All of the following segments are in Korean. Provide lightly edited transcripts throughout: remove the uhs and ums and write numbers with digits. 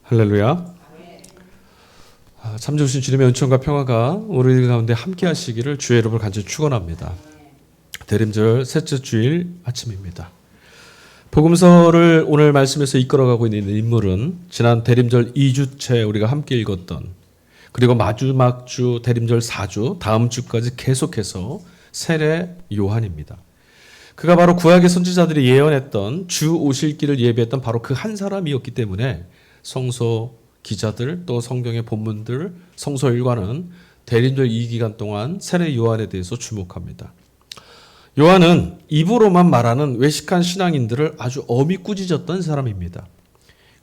할렐루야. 참 좋으신 주님의 은총과 평화가 우리 가운데 함께 하시기를 주의 이름으로 간절히 축원합니다. 대림절 셋째 주일 아침입니다. 복음서를 오늘 말씀에서 이끌어가고 있는 인물은 지난 대림절 2주째 우리가 함께 읽었던, 그리고 마지막 주 대림절 4주 다음 주까지 계속해서 세례 요한입니다. 그가 바로 구약의 선지자들이 예언했던 주 오실 길을 예비했던 바로 그 한 사람이었기 때문에 성서 기자들 또 성경의 본문들 성서 일과는 대림절 이 기간 동안 세례 요한에 대해서 주목합니다. 요한은 입으로만 말하는 외식한 신앙인들을 아주 엄히 꾸짖었던 사람입니다.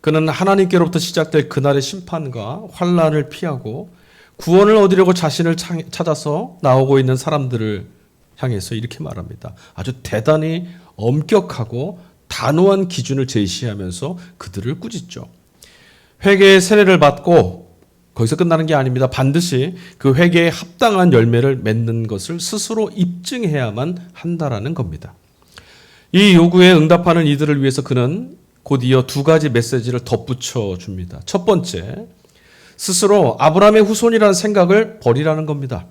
그는 하나님께로부터 시작될 그날의 심판과 환란을 피하고 구원을 얻으려고 자신을 찾아서 나오고 있는 사람들을 향해서 이렇게 말합니다. 아주 대단히 엄격하고 단호한 기준을 제시하면서 그들을 꾸짖죠. 회개의 세례를 받고 거기서 끝나는 게 아닙니다. 반드시 그 회개에 합당한 열매를 맺는 것을 스스로 입증해야만 한다라는 겁니다. 이 요구에 응답하는 이들을 위해서 그는 곧이어 두 가지 메시지를 덧붙여 줍니다. 첫 번째, 스스로 아브라함의 후손이라는 생각을 버리라는 겁니다.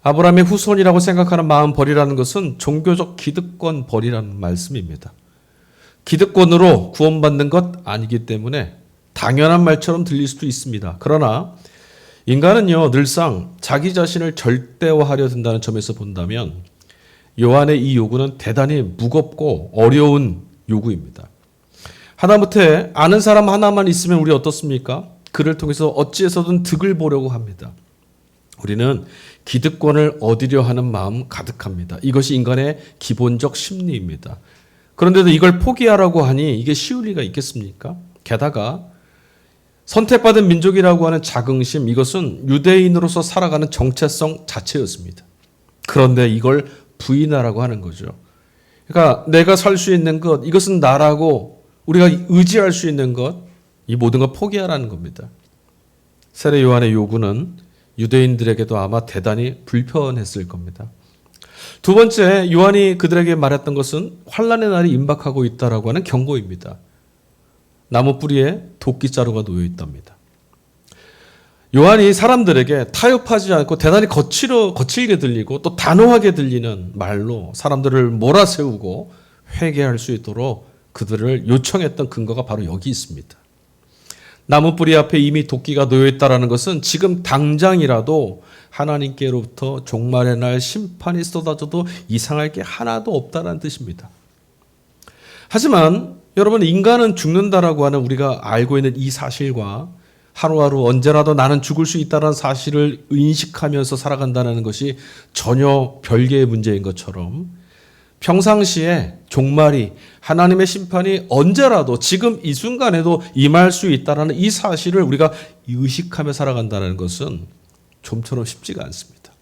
아브라함의 후손이라고 생각하는 마음 버리라는 것은 종교적 기득권 버리라는 말씀입니다. 기득권으로 구원받는 것 아니기 때문에 당연한 말처럼 들릴 수도 있습니다. 그러나 인간은요, 늘상 자기 자신을 절대화하려 든다는 점에서 본다면 요한의 이 요구는 대단히 무겁고 어려운 요구입니다. 하다못해 아는 사람 하나만 있으면 우리 어떻습니까? 그를 통해서 어찌해서든 득을 보려고 합니다. 우리는 기득권을 얻으려 하는 마음 가득합니다. 이것이 인간의 기본적 심리입니다. 그런데도 이걸 포기하라고 하니 이게 쉬울 리가 있겠습니까? 게다가 선택받은 민족이라고 하는 자긍심, 이것은 유대인으로서 살아가는 정체성 자체였습니다. 그런데 이걸 부인하라고 하는 거죠. 그러니까 내가 살 수 있는 것, 이것은 나라고 우리가 의지할 수 있는 것, 이 모든 걸 포기하라는 겁니다. 세례 요한의 요구는 유대인들에게도 아마 대단히 불편했을 겁니다. 두 번째, 요한이 그들에게 말했던 것은 환란의 날이 임박하고 있다라고 하는 경고입니다. 나무 뿌리에 도끼자루가 놓여 있답니다. 요한이 사람들에게 타협하지 않고 대단히 거칠게 들리고 또 단호하게 들리는 말로 사람들을 몰아세우고 회개할 수 있도록 그들을 요청했던 근거가 바로 여기 있습니다. 나무 뿌리 앞에 이미 도끼가 놓여 있다라는 것은 지금 당장이라도 하나님께로부터 종말의 날 심판이 쏟아져도 이상할 게 하나도 없다는 뜻입니다. 하지만 여러분, 인간은 죽는다라고 하는 우리가 알고 있는 이 사실과 하루하루 언제라도 나는 죽을 수 있다는 사실을 인식하면서 살아간다는 것이 전혀 별개의 문제인 것처럼 평상시에 종말이, 하나님의 심판이 언제라도 지금 이 순간에도 임할 수 있다는 이 사실을 우리가 의식하며 살아간다는 것은 좀처럼 쉽지가 않습니다.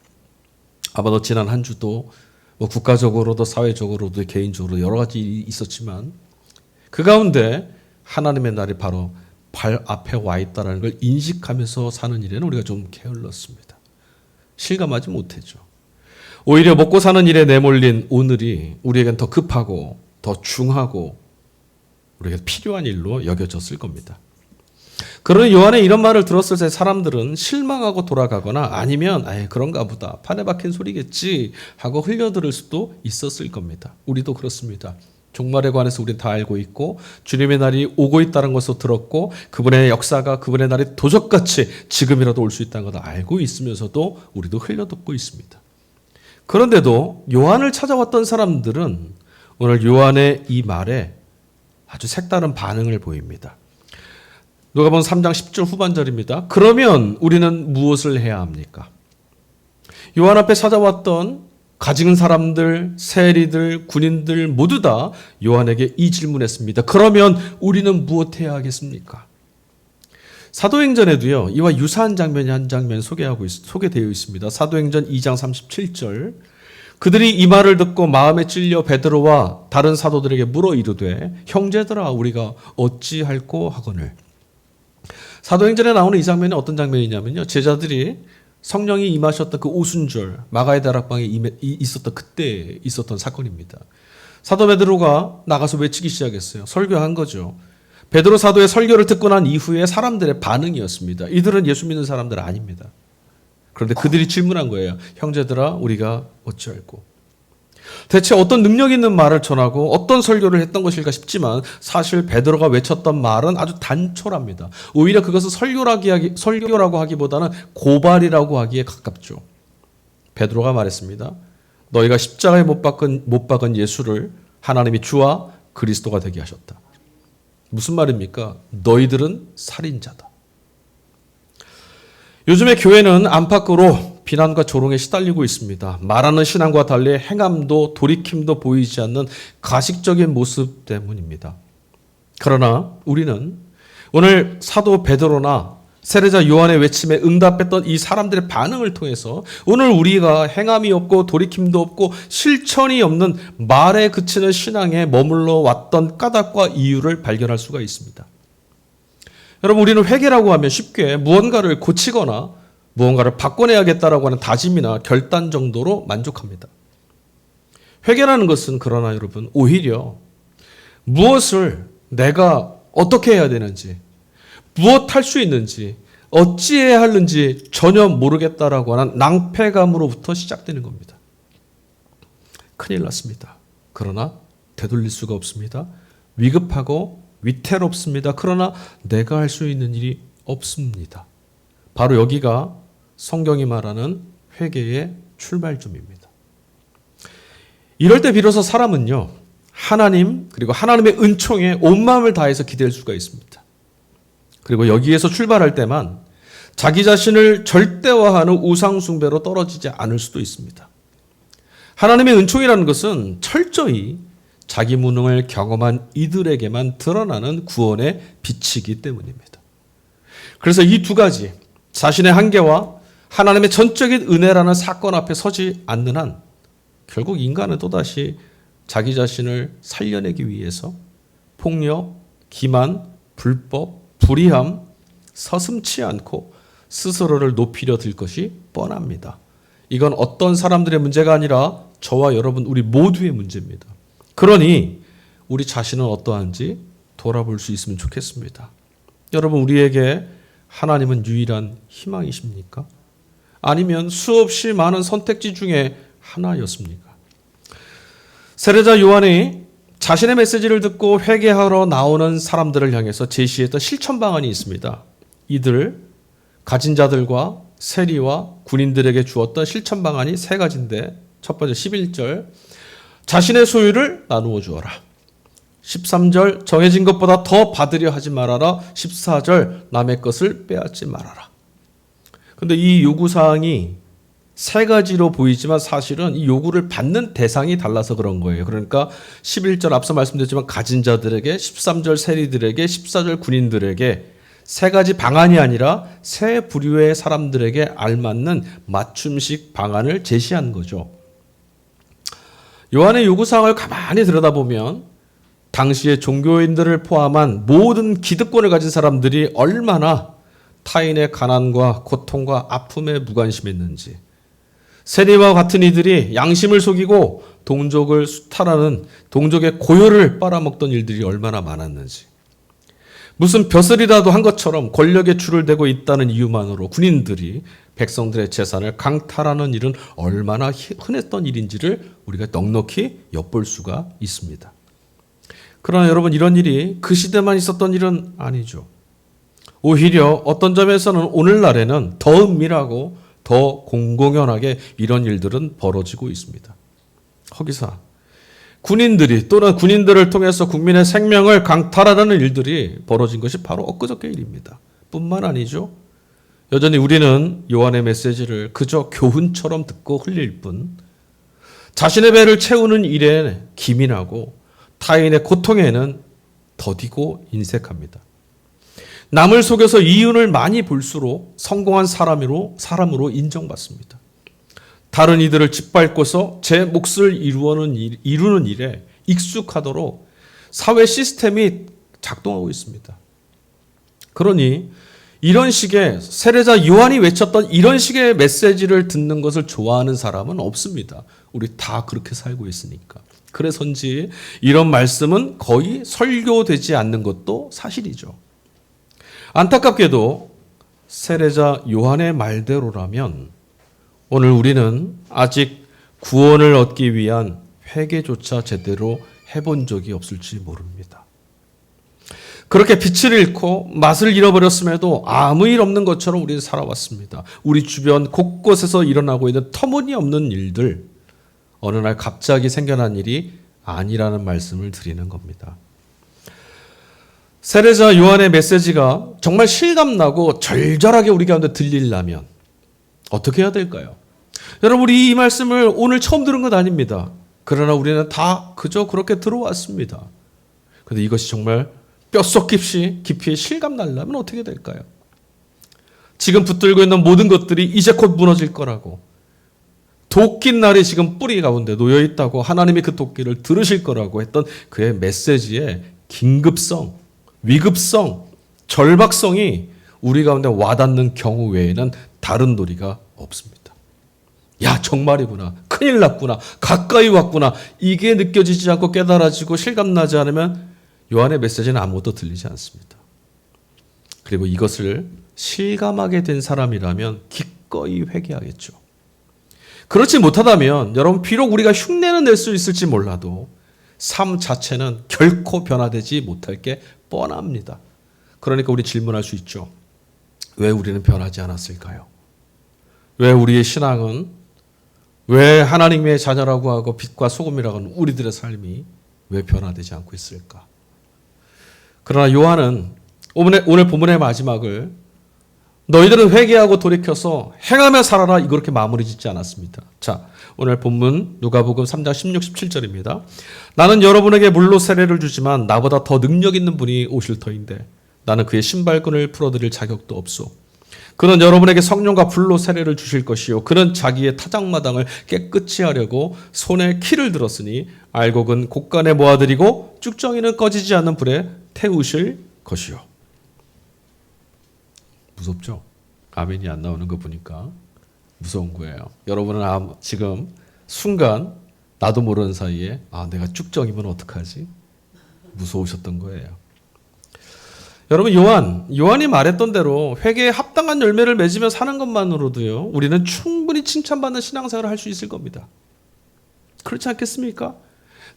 아마도 지난 한 주도 국가적으로도 사회적으로도 개인적으로 여러 가지 일이 있었지만 그 가운데 하나님의 날이 바로 발 앞에 와 있다는 걸 인식하면서 사는 일에는 우리가 좀 게을렀습니다. 실감하지 못했죠. 오히려 먹고 사는 일에 내몰린 오늘이 우리에겐 더 급하고 더 중하고 우리에게 필요한 일로 여겨졌을 겁니다. 그러나 요한의 이런 말을 들었을 때 사람들은 실망하고 돌아가거나 아니면 그런가 보다 판에 박힌 소리겠지 하고 흘려들을 수도 있었을 겁니다. 우리도 그렇습니다. 종말에 관해서 우리는 다 알고 있고 주님의 날이 오고 있다는 것을 들었고 그분의 역사가, 그분의 날이 도적같이 지금이라도 올 수 있다는 것을 알고 있으면서도 우리도 흘려듣고 있습니다. 그런데도 요한을 찾아왔던 사람들은 오늘 요한의 이 말에 아주 색다른 반응을 보입니다. 누가복음 3장 10절 후반절입니다. 그러면 우리는 무엇을 해야 합니까? 요한 앞에 찾아왔던 가진 사람들, 세리들, 군인들 모두 다 요한에게 이 질문했습니다. 그러면 우리는 무엇해야 하겠습니까? 사도행전에도요, 이와 유사한 장면이 한 장면 소개되어 있습니다. 사도행전 2장 37절. 그들이 이 말을 듣고 마음에 찔려 베드로와 다른 사도들에게 물어 이르되 형제들아 우리가 어찌할꼬 하거늘. 사도행전에 나오는 이 장면이 어떤 장면이냐면요, 제자들이 성령이 임하셨던 그 오순절 마가의 다락방에 있었던 그때 있었던 사건입니다. 사도 베드로가 나가서 외치기 시작했어요. 설교한 거죠. 베드로 사도의 설교를 듣고 난 이후에 사람들의 반응이었습니다. 이들은 예수 믿는 사람들 아닙니다. 그런데 그들이 질문한 거예요. 형제들아, 우리가 어찌할꼬? 대체 어떤 능력 있는 말을 전하고 어떤 설교를 했던 것일까 싶지만 사실 베드로가 외쳤던 말은 아주 단촐합니다. 오히려 그것은 설교라고 하기보다는 고발이라고 하기에 가깝죠. 베드로가 말했습니다. 너희가 십자가에 못 박은 예수를 하나님이 주와 그리스도가 되게 하셨다. 무슨 말입니까? 너희들은 살인자다. 요즘에 교회는 안팎으로 비난과 조롱에 시달리고 있습니다. 말하는 신앙과 달리 행함도 돌이킴도 보이지 않는 가식적인 모습 때문입니다. 그러나 우리는 오늘 사도 베드로나 세례자 요한의 외침에 응답했던 이 사람들의 반응을 통해서 오늘 우리가 행함이 없고 돌이킴도 없고 실천이 없는 말에 그치는 신앙에 머물러 왔던 까닭과 이유를 발견할 수가 있습니다. 여러분, 우리는 회개라고 하면 쉽게 무언가를 고치거나 무언가를 바꿔내야겠다라고 하는 다짐이나 결단 정도로 만족합니다. 회개라는 것은 그러나 여러분, 오히려 무엇을 내가 어떻게 해야 되는지, 무엇 할 수 있는지, 어찌해야 하는지 전혀 모르겠다라고 하는 낭패감으로부터 시작되는 겁니다. 큰일 났습니다. 그러나 되돌릴 수가 없습니다. 위급하고 위태롭습니다. 그러나 내가 할 수 있는 일이 없습니다. 바로 여기가 성경이 말하는 회개의 출발점입니다. 이럴 때 비로소 사람은요, 하나님 그리고 하나님의 은총에 온 마음을 다해서 기댈 수가 있습니다. 그리고 여기에서 출발할 때만 자기 자신을 절대화하는 우상숭배로 떨어지지 않을 수도 있습니다. 하나님의 은총이라는 것은 철저히 자기 무능을 경험한 이들에게만 드러나는 구원의 빛이기 때문입니다. 그래서 이 두 가지, 자신의 한계와 하나님의 전적인 은혜라는 사건 앞에 서지 않는 한 결국 인간은 또다시 자기 자신을 살려내기 위해서 폭력, 기만, 불법, 불의함, 서슴지 않고 스스로를 높이려 들 것이 뻔합니다. 이건 어떤 사람들의 문제가 아니라 저와 여러분 우리 모두의 문제입니다. 그러니 우리 자신은 어떠한지 돌아볼 수 있으면 좋겠습니다. 여러분, 우리에게 하나님은 유일한 희망이십니까? 아니면 수없이 많은 선택지 중에 하나였습니까? 세례자 요한이 자신의 메시지를 듣고 회개하러 나오는 사람들을 향해서 제시했던 실천 방안이 있습니다. 이들 가진 자들과 세리와 군인들에게 주었던 실천 방안이 세 가지인데, 첫 번째 11절 자신의 소유를 나누어 주어라. 13절 정해진 것보다 더 받으려 하지 말아라. 14절 남의 것을 빼앗지 말아라. 그런데 이 요구사항이 세 가지로 보이지만 사실은 이 요구를 받는 대상이 달라서 그런 거예요. 그러니까 11절 앞서 말씀드렸지만 가진 자들에게, 13절 세리들에게, 14절 군인들에게 세 가지 방안이 아니라 세 부류의 사람들에게 알맞는 맞춤식 방안을 제시한 거죠. 요한의 요구사항을 가만히 들여다보면 당시의 종교인들을 포함한 모든 기득권을 가진 사람들이 얼마나 타인의 가난과 고통과 아픔에 무관심했는지, 세리와 같은 이들이 양심을 속이고 동족을 수탈하는 동족의 고요를 빨아먹던 일들이 얼마나 많았는지, 무슨 벼슬이라도 한 것처럼 권력에 줄을 대고 있다는 이유만으로 군인들이 백성들의 재산을 강탈하는 일은 얼마나 흔했던 일인지를 우리가 넉넉히 엿볼 수가 있습니다. 그러나 여러분, 이런 일이 그 시대만 있었던 일은 아니죠. 오히려 어떤 점에서는 오늘날에는 더 은밀하고 더 공공연하게 이런 일들은 벌어지고 있습니다. 허기사 군인들이 또는 군인들을 통해서 국민의 생명을 강탈하려는 일들이 벌어진 것이 바로 엊그저께 일입니다. 뿐만 아니죠. 여전히 우리는 요한의 메시지를 그저 교훈처럼 듣고 흘릴 뿐 자신의 배를 채우는 일에 기민하고 타인의 고통에는 더디고 인색합니다. 남을 속여서 이윤을 많이 볼수록 성공한 사람으로 인정받습니다. 다른 이들을 짓밟고서 제 몫을 이루는 일에 익숙하도록 사회 시스템이 작동하고 있습니다. 그러니 이런 식의 세례자 요한이 외쳤던 이런 식의 메시지를 듣는 것을 좋아하는 사람은 없습니다. 우리 다 그렇게 살고 있으니까. 그래서인지 이런 말씀은 거의 설교되지 않는 것도 사실이죠. 안타깝게도 세례자 요한의 말대로라면 오늘 우리는 아직 구원을 얻기 위한 회개조차 제대로 해본 적이 없을지 모릅니다. 그렇게 빛을 잃고 맛을 잃어버렸음에도 아무 일 없는 것처럼 우리는 살아왔습니다. 우리 주변 곳곳에서 일어나고 있는 터무니없는 일들, 어느 날 갑자기 생겨난 일이 아니라는 말씀을 드리는 겁니다. 세례자 요한의 메시지가 정말 실감나고 절절하게 우리 가운데 들리려면 어떻게 해야 될까요? 여러분, 우리 이 말씀을 오늘 처음 들은 것 아닙니다. 그러나 우리는 다 그저 그렇게 들어왔습니다. 그런데 이것이 정말 뼛속 깊이 실감나려면 어떻게 될까요? 지금 붙들고 있는 모든 것들이 이제 곧 무너질 거라고, 도끼 날이 지금 뿌리 가운데 놓여 있다고, 하나님이 그 도끼를 들으실 거라고 했던 그의 메시지의 긴급성, 위급성, 절박성이 우리 가운데 와닿는 경우 외에는 다른 도리가 없습니다. 야, 정말이구나. 큰일 났구나. 가까이 왔구나. 이게 느껴지지 않고 깨달아지고 실감나지 않으면 요한의 메시지는 아무것도 들리지 않습니다. 그리고 이것을 실감하게 된 사람이라면 기꺼이 회개하겠죠. 그렇지 못하다면 여러분, 비록 우리가 흉내는 낼 수 있을지 몰라도 삶 자체는 결코 변화되지 못할 게 뻔합니다. 그러니까 우리 질문할 수 있죠. 왜 우리는 변하지 않았을까요? 왜 우리의 신앙은, 왜 하나님의 자녀라고 하고 빛과 소금이라고 하는 우리들의 삶이 왜 변화되지 않고 있을까? 그러나 요한은 오늘 본문의 마지막을 너희들은 회개하고 돌이켜서 행하며 살아라, 이렇게 마무리 짓지 않았습니다. 자, 오늘 본문 누가복음 3장 16, 17절입니다. 나는 여러분에게 물로 세례를 주지만 나보다 더 능력 있는 분이 오실 터인데 나는 그의 신발끈을 풀어드릴 자격도 없소. 그는 여러분에게 성령과 불로 세례를 주실 것이요 그는 자기의 타작마당을 깨끗이 하려고 손에 키를 들었으니 알곡은 곡간에 모아드리고 쭉정이는 꺼지지 않는 불에 태우실 것이요. 무섭죠? 아멘이 안 나오는 거 보니까 무서운 거예요. 여러분은 지금 순간 나도 모르는 사이에 내가 쭉정이면 어떡하지? 무서우셨던 거예요. 여러분, 요한이 말했던 대로 회개에 합당한 열매를 맺으며 사는 것만으로도요, 우리는 충분히 칭찬받는 신앙생활을 할 수 있을 겁니다. 그렇지 않겠습니까?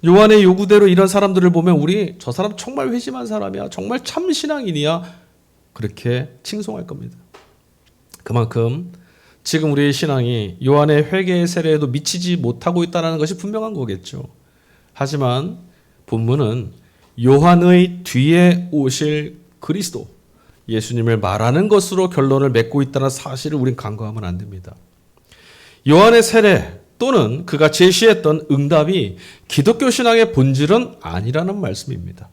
요한의 요구대로 이런 사람들을 보면 저 사람 정말 회심한 사람이야, 정말 참 신앙인이야, 그렇게 칭송할 겁니다. 그만큼 지금 우리의 신앙이 요한의 회개의 세례에도 미치지 못하고 있다는 것이 분명한 거겠죠. 하지만 본문은 요한의 뒤에 오실 그리스도, 예수님을 말하는 것으로 결론을 맺고 있다는 사실을 우린 간과하면 안 됩니다. 요한의 세례 또는 그가 제시했던 응답이 기독교 신앙의 본질은 아니라는 말씀입니다.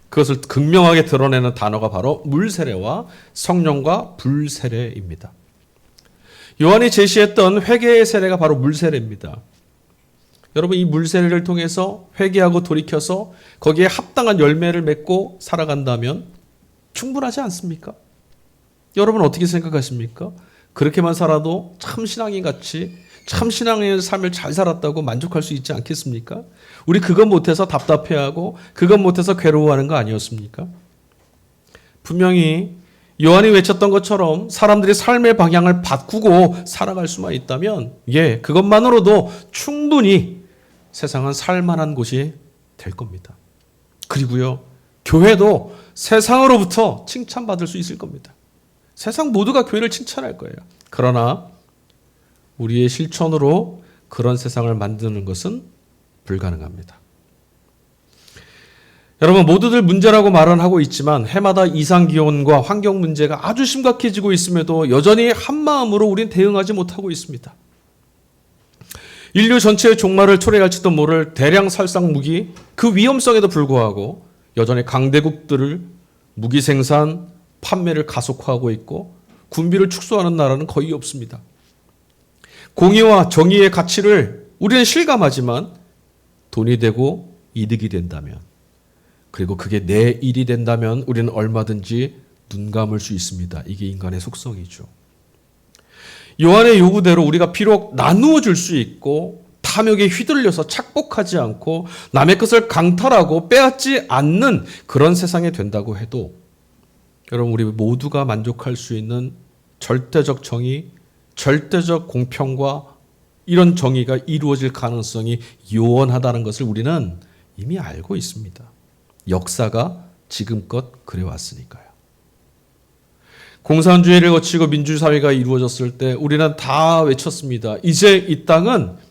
그것을 극명하게 드러내는 단어가 바로 물세례와 성령과 불세례입니다. 요한이 제시했던 회개의 세례가 바로 물세례입니다. 여러분, 이 물세례를 통해서 회개하고 돌이켜서 거기에 합당한 열매를 맺고 살아간다면 충분하지 않습니까? 여러분 어떻게 생각하십니까? 그렇게만 살아도 참 신앙인 같이, 참 신앙의 삶을 잘 살았다고 만족할 수 있지 않겠습니까? 우리 그것 못해서 답답해하고 그것 못해서 괴로워하는 거 아니었습니까? 분명히 요한이 외쳤던 것처럼 사람들이 삶의 방향을 바꾸고 살아갈 수만 있다면 그것만으로도 충분히 세상은 살만한 곳이 될 겁니다. 그리고요, 교회도 세상으로부터 칭찬받을 수 있을 겁니다. 세상 모두가 교회를 칭찬할 거예요. 그러나 우리의 실천으로 그런 세상을 만드는 것은 불가능합니다. 여러분, 모두들 문제라고 말은 하고 있지만 해마다 이상기온과 환경 문제가 아주 심각해지고 있음에도 여전히 한마음으로 우린 대응하지 못하고 있습니다. 인류 전체의 종말을 초래할지도 모를 대량 살상 무기, 그 위험성에도 불구하고 여전히 강대국들을 무기 생산, 판매를 가속화하고 있고 군비를 축소하는 나라는 거의 없습니다. 공의와 정의의 가치를 우리는 실감하지만 돈이 되고 이득이 된다면, 그리고 그게 내 일이 된다면 우리는 얼마든지 눈 감을 수 있습니다. 이게 인간의 속성이죠. 요한의 요구대로 우리가 비록 나누어 줄 수 있고 다 탐욕에 휘둘려서 착복하지 않고 남의 것을 강탈하고 빼앗지 않는 그런 세상이 된다고 해도 여러분 우리 모두가 만족할 수 있는 절대적 정의, 절대적 공평과 이런 정의가 이루어질 가능성이 요원하다는 것을 우리는 이미 알고 있습니다. 역사가 지금껏 그래왔으니까요. 공산주의를 거치고 민주사회가 이루어졌을 때 우리는 다 외쳤습니다. 이제 이 땅은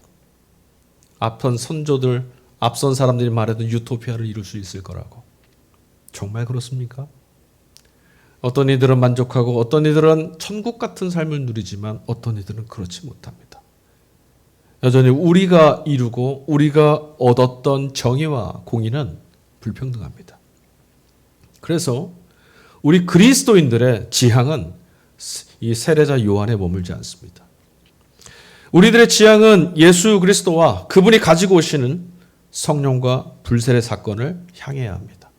앞선 선조들, 앞선 사람들이 말했던 유토피아를 이룰 수 있을 거라고. 정말 그렇습니까? 어떤 이들은 만족하고 어떤 이들은 천국 같은 삶을 누리지만 어떤 이들은 그렇지 못합니다. 여전히 우리가 이루고 우리가 얻었던 정의와 공의는 불평등합니다. 그래서 우리 그리스도인들의 지향은 이 세례자 요한에 머물지 않습니다. 우리들의 지향은 예수 그리스도와 그분이 가지고 오시는 성령과 불세례 사건을 향해야 합니다.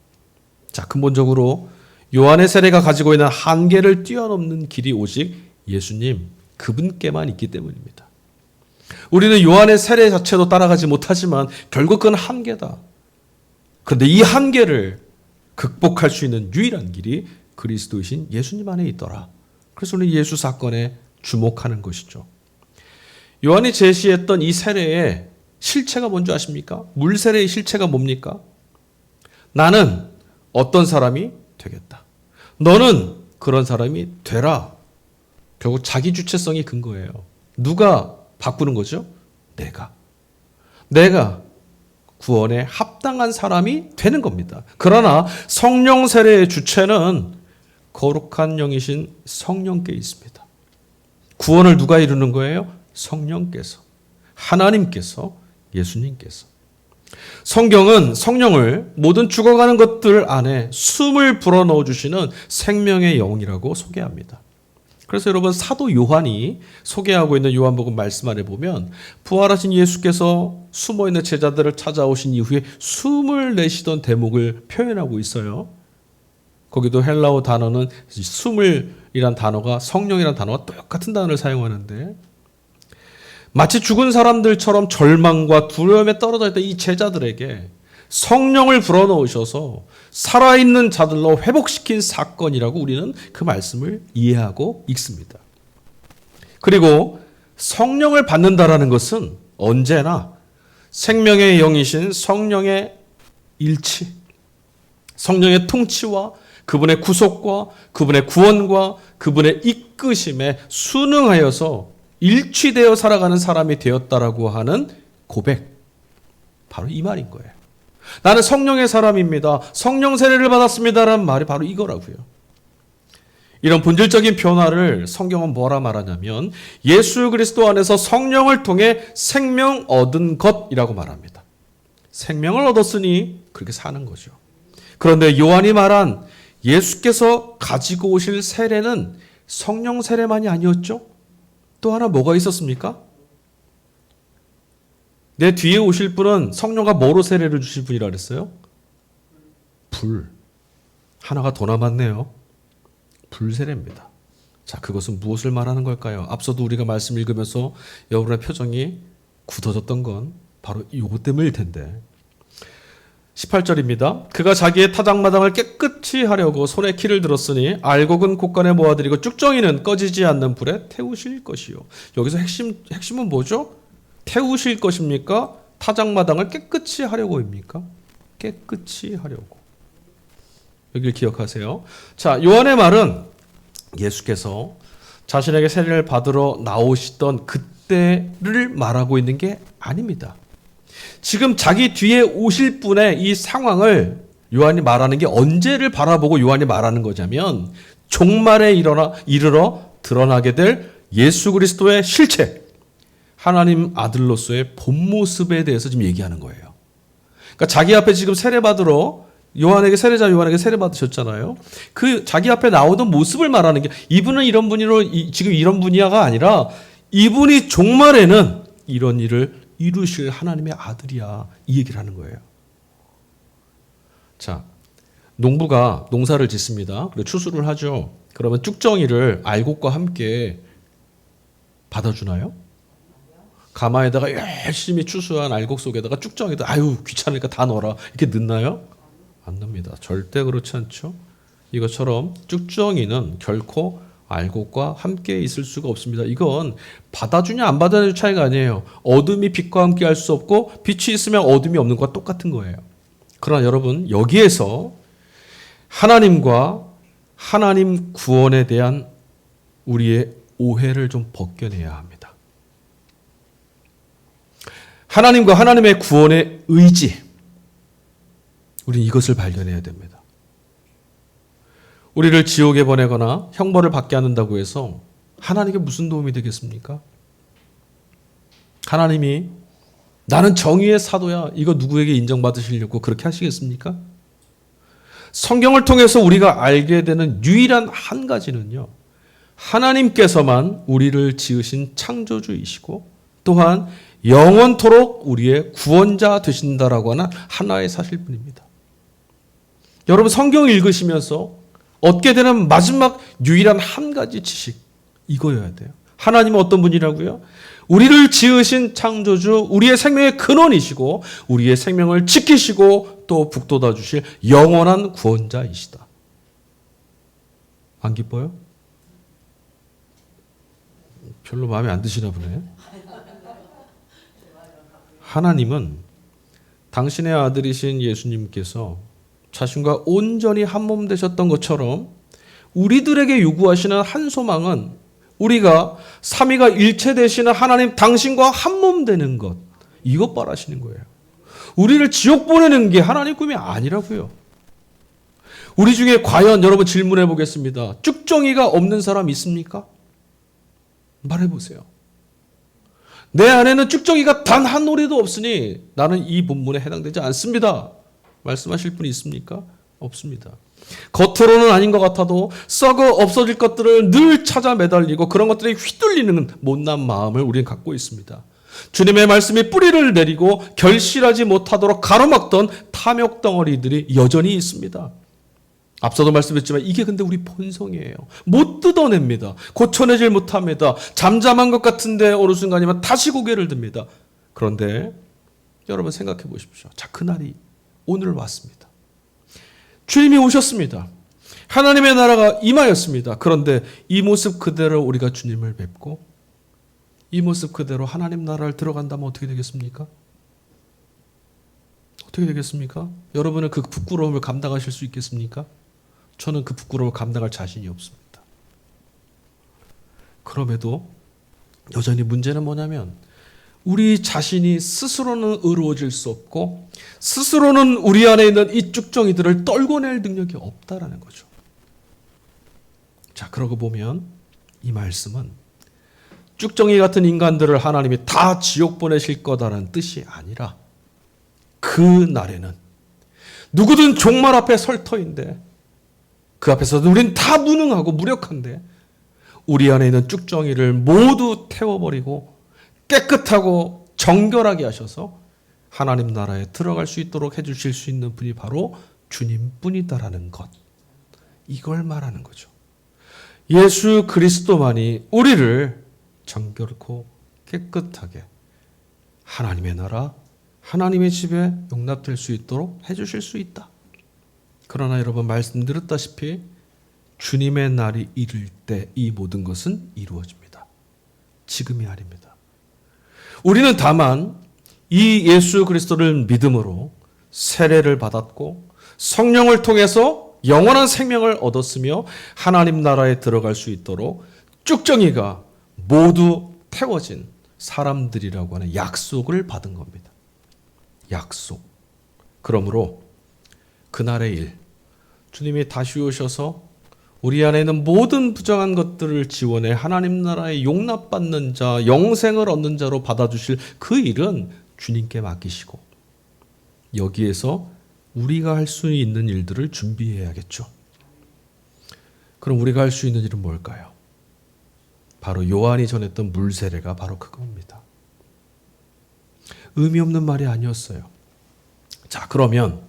자, 근본적으로 요한의 세례가 가지고 있는 한계를 뛰어넘는 길이 오직 예수님 그분께만 있기 때문입니다. 우리는 요한의 세례 자체도 따라가지 못하지만 결국 그건 한계다. 그런데 이 한계를 극복할 수 있는 유일한 길이 그리스도이신 예수님 안에 있더라. 그래서 우리는 예수 사건에 주목하는 것이죠. 요한이 제시했던 이 세례의 실체가 뭔지 아십니까? 물세례의 실체가 뭡니까? 나는 어떤 사람이 되겠다. 너는 그런 사람이 되라. 결국 자기 주체성이 근거예요. 누가 바꾸는 거죠? 내가 구원에 합당한 사람이 되는 겁니다. 그러나 성령 세례의 주체는 거룩한 영이신 성령께 있습니다. 구원을 누가 이루는 거예요? 성령께서, 하나님께서, 예수님께서. 성경은 성령을 모든 죽어가는 것들 안에 숨을 불어넣어 주시는 생명의 영이라고 소개합니다. 그래서 여러분 사도 요한이 소개하고 있는 요한복음 말씀 안에 보면 부활하신 예수께서 숨어있는 제자들을 찾아오신 이후에 숨을 내쉬던 대목을 표현하고 있어요. 거기도 헬라어 단어는 숨을이란 단어가 성령이란 단어와 똑같은 단어를 사용하는데 마치 죽은 사람들처럼 절망과 두려움에 떨어져 있던 이 제자들에게 성령을 불어넣으셔서 살아있는 자들로 회복시킨 사건이라고 우리는 그 말씀을 이해하고 읽습니다. 그리고 성령을 받는다라는 것은 언제나 생명의 영이신 성령의 일치, 성령의 통치와 그분의 구속과 그분의 구원과 그분의 이끄심에 순응하여서 일치되어 살아가는 사람이 되었다라고 하는 고백, 바로 이 말인 거예요. 나는 성령의 사람입니다. 성령 세례를 받았습니다라는 말이 바로 이거라고요. 이런 본질적인 변화를 성경은 뭐라 말하냐면 예수 그리스도 안에서 성령을 통해 생명 얻은 것이라고 말합니다. 생명을 얻었으니 그렇게 사는 거죠. 그런데 요한이 말한 예수께서 가지고 오실 세례는 성령 세례만이 아니었죠? 또 하나 뭐가 있었습니까? 내 뒤에 오실 분은 성령과 뭐로 세례를 주실 분이라 그랬어요? 불. 하나가 더 남았네요. 불세례입니다. 자, 그것은 무엇을 말하는 걸까요? 앞서도 우리가 말씀 읽으면서 여러분의 표정이 굳어졌던 건 바로 이것 때문일 텐데. 18절입니다. 그가 자기의 타작마당을 깨끗이 하려고 손에 키를 들었으니 알곡은 곳간에 모아들이고 쭉정이는 꺼지지 않는 불에 태우실 것이요. 여기서 핵심은 뭐죠? 태우실 것입니까? 타작마당을 깨끗이 하려고입니까? 깨끗이 하려고. 여기를 기억하세요. 자, 요한의 말은 예수께서 자신에게 세례를 받으러 나오시던 그때를 말하고 있는 게 아닙니다. 지금 자기 뒤에 오실 분의 이 상황을 요한이 말하는 게 언제를 바라보고 요한이 말하는 거냐면 종말에 이르러 드러나게 될 예수 그리스도의 실체, 하나님 아들로서의 본 모습에 대해서 지금 얘기하는 거예요. 그러니까 자기 앞에 지금 세례받으러 세례자 요한에게 세례받으셨잖아요. 그 자기 앞에 나오던 모습을 말하는 게 이분은 이런 분이로 지금 이런 분이야가 아니라 이분이 종말에는 이런 일을 이루실 하나님의 아들이야. 이 얘기를 하는 거예요. 자, 농부가 농사를 짓습니다. 그리고 추수를 하죠. 그러면 쭉정이를 알곡과 함께 받아주나요? 가마에다가 열심히 추수한 알곡 속에다가 쭉정에다 아유 귀찮으니까 다 넣어라 이렇게 넣나요? 안 넣습니다. 절대 그렇지 않죠. 이것처럼 쭉정이는 결코 알곡과 함께 있을 수가 없습니다. 이건 받아주냐 안 받아주냐 차이가 아니에요. 어둠이 빛과 함께 할 수 없고 빛이 있으면 어둠이 없는 것과 똑같은 거예요. 그러나 여러분 여기에서 하나님과 하나님 구원에 대한 우리의 오해를 좀 벗겨내야 합니다. 하나님과 하나님의 구원의 의지, 우리는 이것을 발견해야 됩니다. 우리를 지옥에 보내거나 형벌을 받게 하는다고 해서 하나님께 무슨 도움이 되겠습니까? 하나님이 나는 정의의 사도야, 이거 누구에게 인정받으시려고 그렇게 하시겠습니까? 성경을 통해서 우리가 알게 되는 유일한 한 가지는요, 하나님께서만 우리를 지으신 창조주이시고 또한 영원토록 우리의 구원자 되신다라고 하는 하나의 사실뿐입니다. 여러분 성경 읽으시면서 얻게 되는 마지막 유일한 한 가지 지식, 이거여야 돼요. 하나님은 어떤 분이라고요? 우리를 지으신 창조주, 우리의 생명의 근원이시고 우리의 생명을 지키시고 또 북돋아 주실 영원한 구원자이시다. 안 기뻐요? 별로 마음에 안 드시나 보네. 하나님은 당신의 아들이신 예수님께서 자신과 온전히 한 몸 되셨던 것처럼 우리들에게 요구하시는 한 소망은 우리가 삼위가 일체 되시는 하나님 당신과 한 몸 되는 것, 이것 바라시는 거예요. 우리를 지옥 보내는 게 하나님 꿈이 아니라고요. 우리 중에 과연 여러분 질문해 보겠습니다. 쭉정이가 없는 사람 있습니까? 말해 보세요. 내 안에는 쭉정이가 단 한 오리도 없으니 나는 이 본문에 해당되지 않습니다. 말씀하실 분이 있습니까? 없습니다. 겉으로는 아닌 것 같아도 썩어 없어질 것들을 늘 찾아 매달리고 그런 것들에 휘둘리는 못난 마음을 우리는 갖고 있습니다. 주님의 말씀이 뿌리를 내리고 결실하지 못하도록 가로막던 탐욕 덩어리들이 여전히 있습니다. 앞서도 말씀했지만 이게 근데 우리 본성이에요. 못 뜯어냅니다. 고쳐내질 못합니다. 잠잠한 것 같은데 어느 순간이면 다시 고개를 듭니다. 그런데 여러분 생각해 보십시오. 자, 그날이 오늘 왔습니다. 주님이 오셨습니다. 하나님의 나라가 임하였습니다. 그런데 이 모습 그대로 우리가 주님을 뵙고 이 모습 그대로 하나님 나라를 들어간다면 어떻게 되겠습니까? 어떻게 되겠습니까? 여러분은 그 부끄러움을 감당하실 수 있겠습니까? 저는 그 부끄러움을 감당할 자신이 없습니다. 그럼에도 여전히 문제는 뭐냐면 우리 자신이 스스로는 의로워질 수 없고 스스로는 우리 안에 있는 이 쭉정이들을 떨궈낼 능력이 없다라는 거죠. 자, 그러고 보면 이 말씀은 쭉정이 같은 인간들을 하나님이 다 지옥 보내실 거다라는 뜻이 아니라 그 날에는 누구든 종말 앞에 설 터인데 그 앞에서도 우리는 다 무능하고 무력한데 우리 안에 있는 쭉정이를 모두 태워버리고 깨끗하고 정결하게 하셔서 하나님 나라에 들어갈 수 있도록 해주실 수 있는 분이 바로 주님뿐이다라는 것, 이걸 말하는 거죠. 예수 그리스도만이 우리를 정결코 깨끗하게 하나님의 나라, 하나님의 집에 용납될 수 있도록 해주실 수 있다. 그러나 여러분 말씀드렸다시피 주님의 날이 이를 때 이 모든 것은 이루어집니다. 지금이 아닙니다. 우리는 다만 이 예수 그리스도를 믿음으로 세례를 받았고 성령을 통해서 영원한 생명을 얻었으며 하나님 나라에 들어갈 수 있도록 쭉정이가 모두 태워진 사람들이라고 하는 약속을 받은 겁니다. 약속. 그러므로 그날의 일, 주님이 다시 오셔서 우리 안에 있는 모든 부정한 것들을 지원해 하나님 나라에 용납받는 자, 영생을 얻는 자로 받아주실 그 일은 주님께 맡기시고 여기에서 우리가 할 수 있는 일들을 준비해야겠죠. 그럼 우리가 할 수 있는 일은 뭘까요? 바로 요한이 전했던 물세례가 바로 그겁니다. 의미 없는 말이 아니었어요. 자, 그러면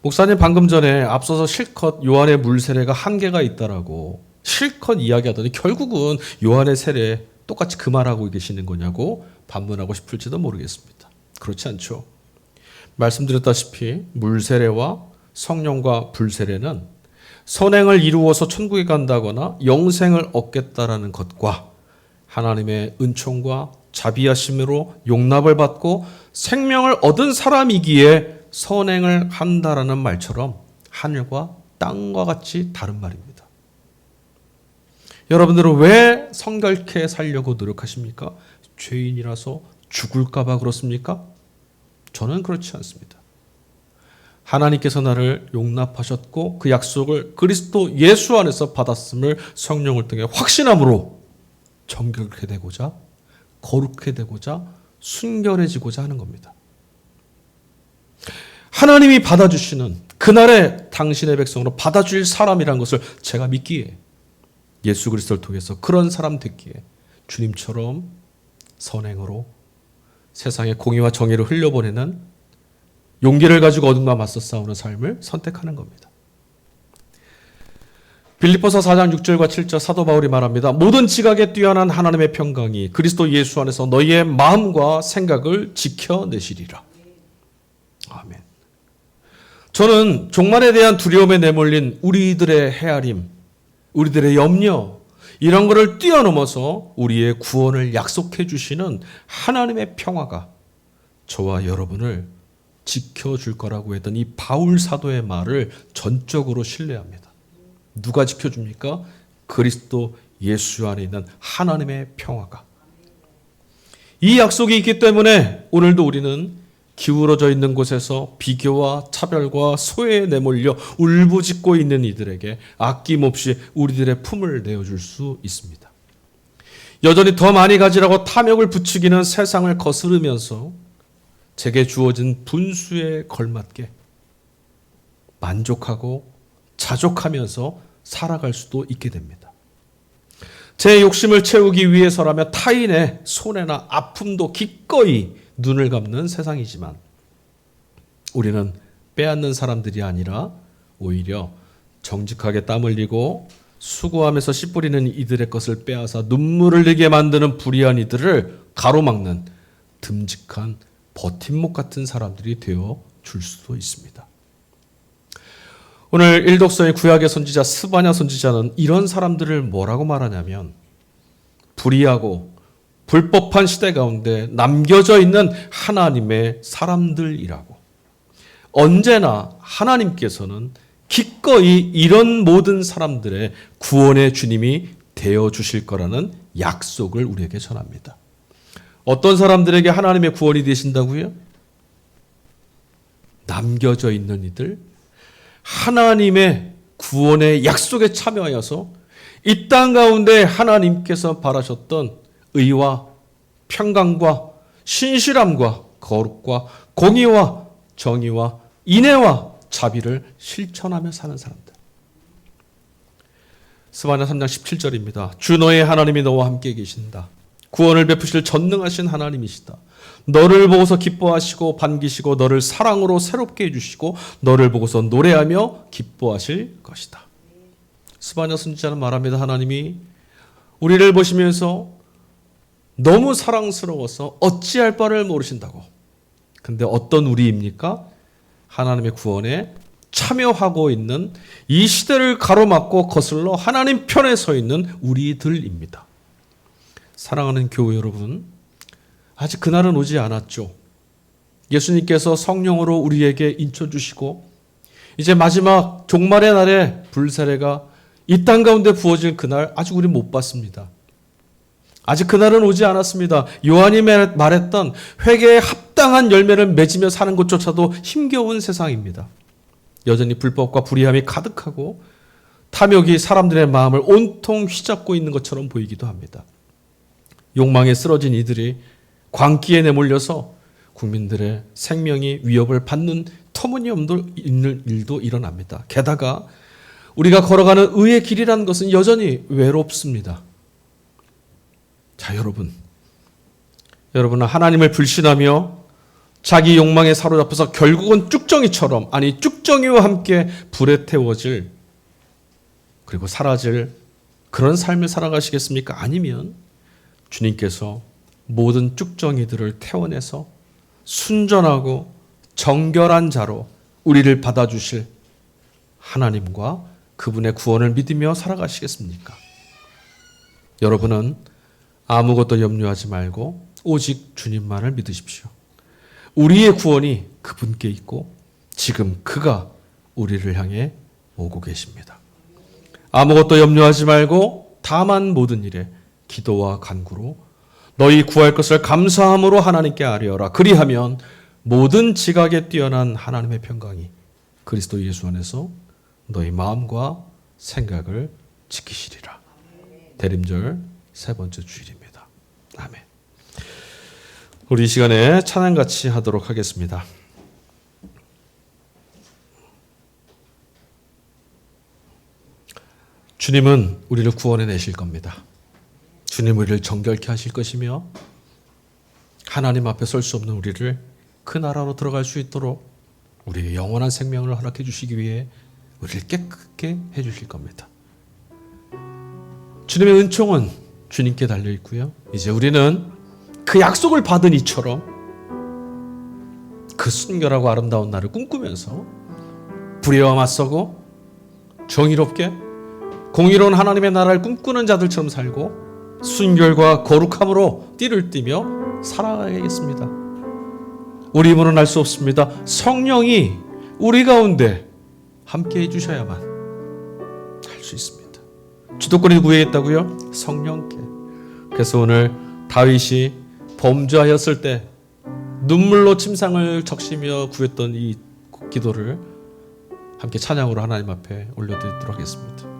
목사님 방금 전에 앞서서 실컷 요한의 물세례가 한계가 있다라고 실컷 이야기하더니 결국은 요한의 세례 똑같이 그 말하고 계시는 거냐고 반문하고 싶을지도 모르겠습니다. 그렇지 않죠. 말씀드렸다시피 물세례와 성령과 불세례는 선행을 이루어서 천국에 간다거나 영생을 얻겠다라는 것과 하나님의 은총과 자비하심으로 용납을 받고 생명을 얻은 사람이기에 선행을 한다라는 말처럼 하늘과 땅과 같이 다른 말입니다. 여러분들은 왜 성결케 살려고 노력하십니까? 죄인이라서 죽을까 봐 그렇습니까? 저는 그렇지 않습니다. 하나님께서 나를 용납하셨고 그 약속을 그리스도 예수 안에서 받았음을 성령을 통해 확신함으로 정결케 되고자, 거룩해 되고자, 순결해지고자 하는 겁니다. 하나님이 받아주시는 그날의 당신의 백성으로 받아줄 사람이라는 것을 제가 믿기에, 예수 그리스도를 통해서 그런 사람 됐기에 주님처럼 선행으로 세상의 공의와 정의를 흘려보내는 용기를 가지고 어둠과 맞서 싸우는 삶을 선택하는 겁니다. 빌립보서 4장 6절과 7절 사도 바울이 말합니다. 모든 지각에 뛰어난 하나님의 평강이 그리스도 예수 안에서 너희의 마음과 생각을 지켜내시리라. 아멘. 저는 종말에 대한 두려움에 내몰린 우리들의 헤아림, 우리들의 염려, 이런 것을 뛰어넘어서 우리의 구원을 약속해 주시는 하나님의 평화가 저와 여러분을 지켜줄 거라고 했던 이 바울 사도의 말을 전적으로 신뢰합니다. 누가 지켜줍니까? 그리스도 예수 안에 있는 하나님의 평화가. 이 약속이 있기 때문에 오늘도 우리는 기울어져 있는 곳에서 비교와 차별과 소외에 내몰려 울부짖고 있는 이들에게 아낌없이 우리들의 품을 내어줄 수 있습니다. 여전히 더 많이 가지라고 탐욕을 부추기는 세상을 거스르면서 제게 주어진 분수에 걸맞게 만족하고 자족하면서 살아갈 수도 있게 됩니다. 제 욕심을 채우기 위해서라면 타인의 손해나 아픔도 기꺼이 눈을 감는 세상이지만 우리는 빼앗는 사람들이 아니라 오히려 정직하게 땀 흘리고 수고하면서 씨 뿌리는 이들의 것을 빼앗아 눈물을 흘리게 만드는 불의한 이들을 가로막는 듬직한 버팀목 같은 사람들이 되어 줄 수도 있습니다. 오늘 일독서의 구약의 선지자 스바냐 선지자는 이런 사람들을 뭐라고 말하냐면 불의하고 불법한 시대 가운데 남겨져 있는 하나님의 사람들이라고. 언제나 하나님께서는 기꺼이 이런 모든 사람들의 구원의 주님이 되어 주실 거라는 약속을 우리에게 전합니다. 어떤 사람들에게 하나님의 구원이 되신다고요? 남겨져 있는 이들, 하나님의 구원의 약속에 참여하여서 이 땅 가운데 하나님께서 바라셨던 의와 평강과 신실함과 거룩과 공의와 정의와 인애와 자비를 실천하며 사는 사람들. 스바냐 3장 17절입니다. 주 너의 하나님이 너와 함께 계신다. 구원을 베푸실 전능하신 하나님이시다. 너를 보고서 기뻐하시고 반기시고 너를 사랑으로 새롭게 해주시고 너를 보고서 노래하며 기뻐하실 것이다. 스바냐 선지자는 말합니다. 하나님이 우리를 보시면서 너무 사랑스러워서 어찌할 바를 모르신다고. 근데 어떤 우리입니까? 하나님의 구원에 참여하고 있는 이 시대를 가로막고 거슬러 하나님 편에 서 있는 우리들입니다. 사랑하는 교회 여러분, 아직 그날은 오지 않았죠. 예수님께서 성령으로 우리에게 인쳐주시고 이제 마지막 종말의 날에 불세례가 이 땅 가운데 부어질 그날 아직 우리 못 봤습니다. 아직 그날은 오지 않았습니다. 요한이 말했던 회개에 합당한 열매를 맺으며 사는 것조차도 힘겨운 세상입니다. 여전히 불법과 불의함이 가득하고 탐욕이 사람들의 마음을 온통 휘잡고 있는 것처럼 보이기도 합니다. 욕망에 쓰러진 이들이 광기에 내몰려서 국민들의 생명이 위협을 받는 터무니없는 일도 일어납니다. 게다가 우리가 걸어가는 의의 길이라는 것은 여전히 외롭습니다. 자, 여러분은 하나님을 불신하며 자기 욕망에 사로잡혀서 결국은 쭉정이처럼, 아니 쭉정이와 함께 불에 태워질 그리고 사라질 그런 삶을 살아가시겠습니까? 아니면 주님께서 모든 쭉정이들을 태워내서 순전하고 정결한 자로 우리를 받아주실 하나님과 그분의 구원을 믿으며 살아가시겠습니까? 여러분은 아무것도 염려하지 말고 오직 주님만을 믿으십시오. 우리의 구원이 그분께 있고 지금 그가 우리를 향해 오고 계십니다. 아무것도 염려하지 말고 다만 모든 일에 기도와 간구로 너희 구할 것을 감사함으로 하나님께 아뢰어라. 그리하면 모든 지각에 뛰어난 하나님의 평강이 그리스도 예수 안에서 너희 마음과 생각을 지키시리라. 대림절 세 번째 주일입니다. 아멘. 우리 이 시간에 찬양 같이 하도록 하겠습니다. 주님은 우리를 구원해 내실 겁니다. 주님 우리를 정결케 하실 것이며 하나님 앞에 설 수 없는 우리를 그 나라로 들어갈 수 있도록 우리의 영원한 생명을 허락해 주시기 위해 우리를 깨끗게 해 주실 겁니다. 주님의 은총은 주님께 달려 있고요. 이제 우리는 그 약속을 받은 이처럼 그 순결하고 아름다운 날을 꿈꾸면서 불의와 맞서고 정의롭게 공의로운 하나님의 나라를 꿈꾸는 자들처럼 살고 순결과 거룩함으로 띠를 띠며 살아가야겠습니다. 우리 힘으로는 할 수 없습니다. 성령이 우리 가운데 함께 해주셔야만 할 수 있습니다. 주도권이 구해했다고요? 성령께. 그래서 오늘 다윗이 범죄하였을 때 눈물로 침상을 적시며 구했던 이 기도를 함께 찬양으로 하나님 앞에 올려드리도록 하겠습니다.